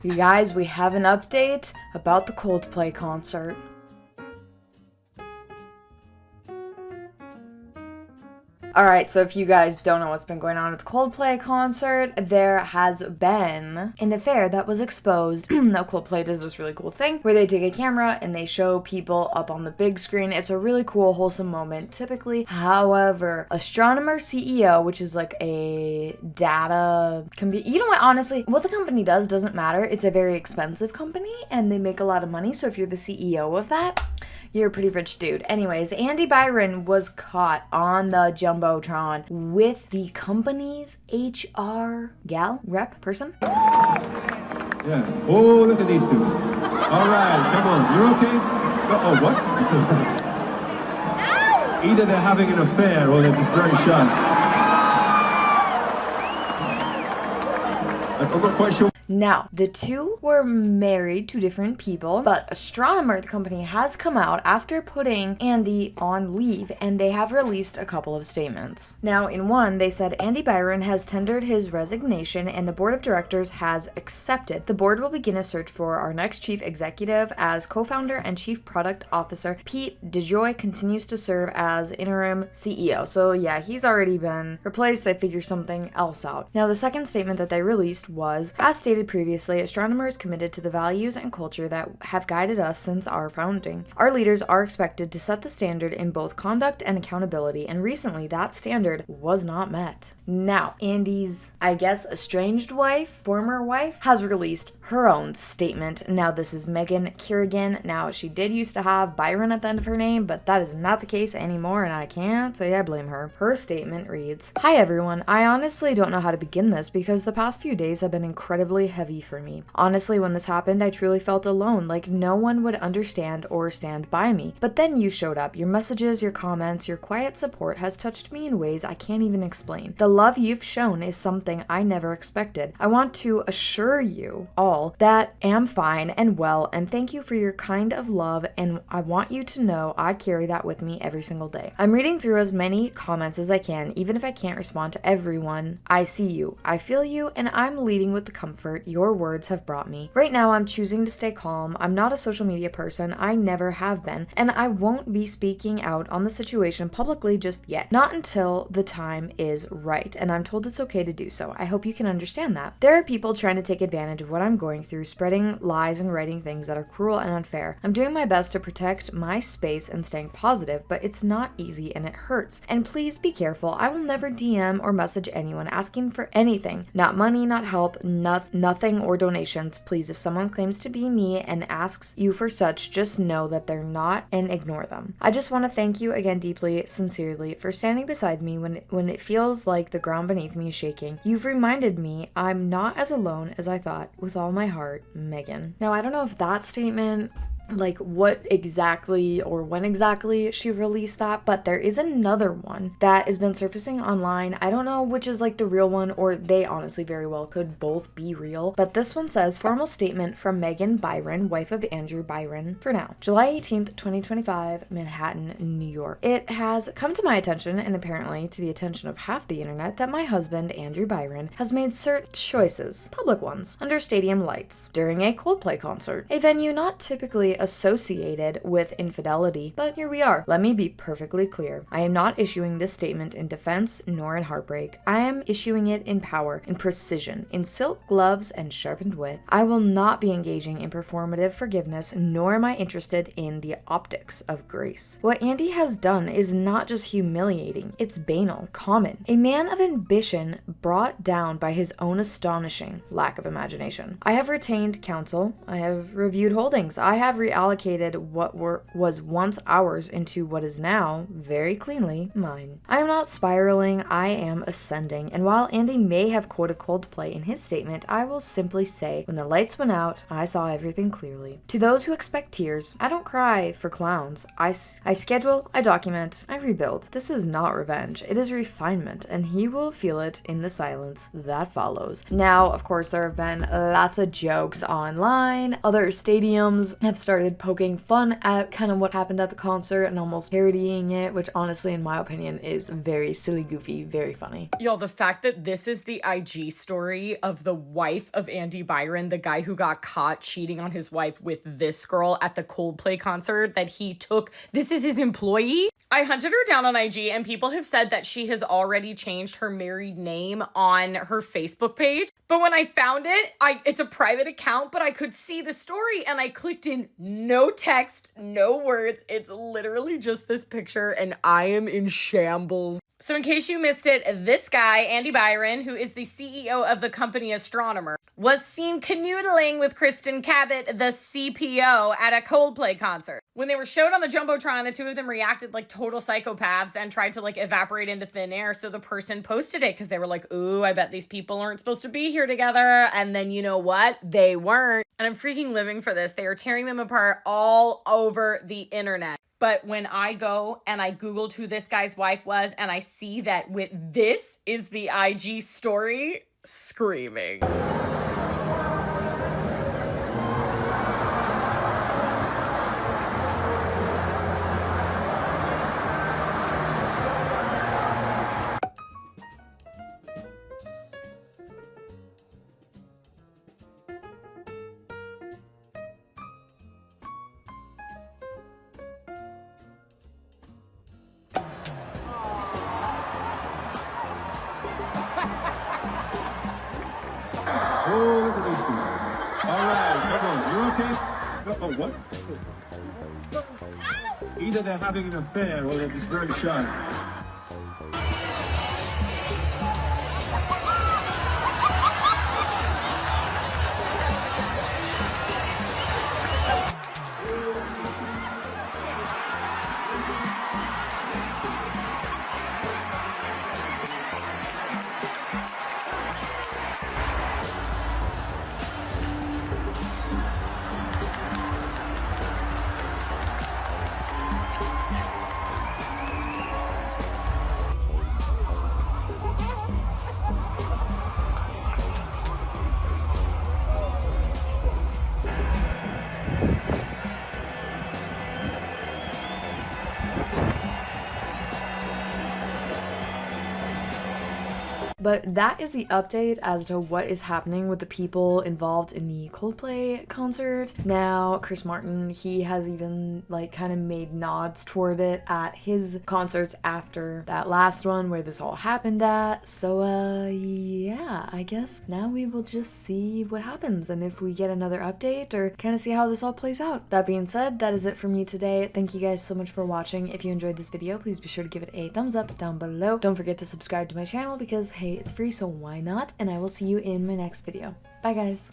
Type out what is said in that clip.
You guys, we have an update about the Coldplay concert. Alright, so if you guys don't know what's been going on with the Coldplay concert, there has been an affair that was exposed. Now, Coldplay does this really cool thing where they take a camera and they show people up on the big screen. It's a really cool, wholesome moment, typically. However, Astronomer CEO, which is like a data you know what, honestly, what the company does doesn't matter. It's a very expensive company and they make a lot of money, so if you're the CEO of that, you're a pretty rich dude. Anyways, Andy Byron was caught on the Jumbotron with the company's HR rep person. Yeah. Oh, look at these two. All right, come on. You're okay? Oh, what? Either they're having an affair or they're just very shy. I'm not quite sure. Now, the two were married to different people, but Astronomer, the company, has come out after putting Andy on leave, and they have released a couple of statements. Now, in one, they said Andy Byron has tendered his resignation and the board of directors has accepted. The board will begin a search for our next chief executive as co-founder and chief product officer. Pete DeJoy continues to serve as interim CEO. So yeah, he's already been replaced. They figure something else out. Now, the second statement that they released was, as stated previously, Astronomer is committed to the values and culture that have guided us since our founding. Our leaders are expected to set the standard in both conduct and accountability, and recently that standard was not met. Now, Andy's, I guess, estranged wife, former wife, has released her own statement. Now, this is Megan Kerrigan. Now, she did used to have Byron at the end of her name, but that is not the case anymore, and I can't, so yeah, I blame her. Her statement reads, "Hi everyone, I honestly don't know how to begin this because the past few days have been incredibly heavy for me. Honestly, when this happened, I truly felt alone, like no one would understand or stand by me. But then you showed up. Your messages, your comments, your quiet support has touched me in ways I can't even explain. The love you've shown is something I never expected. I want to assure you all that am fine and well, and thank you for your kind of love, and I want you to know I carry that with me every single day. I'm reading through as many comments as I can, even if I can't respond to everyone. I see you, I feel you, and I'm leading with the comfort your words have brought me. Right now, I'm choosing to stay calm. I'm not a social media person. I never have been, and I won't be speaking out on the situation publicly just yet. Not until the time is right, and I'm told it's okay to do so. I hope you can understand that. There are people trying to take advantage of what I'm going through, spreading lies and writing things that are cruel and unfair. I'm doing my best to protect my space and staying positive, but it's not easy and it hurts. And please be careful. I will never DM or message anyone asking for anything. Not money, not help, nothing or donations. Please, if someone claims to be me and asks you for such, just know that they're not and ignore them. I just want to thank you again deeply, sincerely, for standing beside me when it feels like the ground beneath me is shaking. You've reminded me I'm not as alone as I thought. With all my heart, Megan." Now, I don't know if that statement, like what exactly or when exactly she released that, but there is another one that has been surfacing online. I don't know which is like the real one, or they honestly very well could both be real, but this one says, "Formal statement from Megan Byron, wife of Andrew Byron, for now. July 18th, 2025, Manhattan, New York. It has come to my attention, and apparently to the attention of half the internet, that my husband, Andrew Byron, has made certain choices, public ones, under stadium lights, during a Coldplay concert, a venue not typically associated with infidelity, but here we are. Let me be perfectly clear. I am not issuing this statement in defense nor in heartbreak. I am issuing it in power, in precision, in silk gloves and sharpened wit. I will not be engaging in performative forgiveness, nor am I interested in the optics of grace. What Andy has done is not just humiliating, it's banal, common. A man of ambition brought down by his own astonishing lack of imagination. I have retained counsel, I have reviewed holdings, I have reallocated what was once ours into what is now, very cleanly, mine. I am not spiraling, I am ascending, and while Andy may have quoted Coldplay in his statement, I will simply say, when the lights went out, I saw everything clearly. To those who expect tears, I don't cry for clowns. I schedule, I document, I rebuild. This is not revenge, it is refinement, and he will feel it in the silence that follows." Now, of course, there have been lots of jokes online. Other stadiums have started started poking fun at kind of what happened at the concert and almost parodying it, which honestly, in my opinion, is very silly, goofy, very funny. Y'all, the fact that this is the IG story of the wife of Andy Byron, the guy who got caught cheating on his wife with this girl at the Coldplay concert that he took, this is his employee. I hunted her down on IG and people have said that she has already changed her married name on her Facebook page. But when I found it, it's a private account, but I could see the story and I clicked in, no text, no words. It's literally just this picture and I am in shambles. So in case you missed it, this guy, Andy Byron, who is the CEO of the company Astronomer, was seen canoodling with Kristen Cabot, the CPO, at a Coldplay concert. When they were showed on the Jumbotron, the two of them reacted like total psychopaths and tried to like evaporate into thin air. So the person posted it because they were like, ooh, I bet these people aren't supposed to be here together. And then you know what? They weren't. And I'm freaking living for this. They are tearing them apart all over the internet. But when I go and I Googled who this guy's wife was and I see that with this is the IG story, screaming. Oh, look at these two. All right, come on. You're okay? What? Either they're having an affair or they're just very shy. But that is the update as to what is happening with the people involved in the Coldplay concert. Now, Chris Martin, he has even like kind of made nods toward it at his concerts after that last one where this all happened at. So, yeah, I guess now we will just see what happens and if we get another update or kind of see how this all plays out. That being said, that is it for me today. Thank you guys so much for watching. If you enjoyed this video, please be sure to give it a thumbs up down below. Don't forget to subscribe to my channel because, hey, it's free, so why not? And I will see you in my next video. Bye, guys.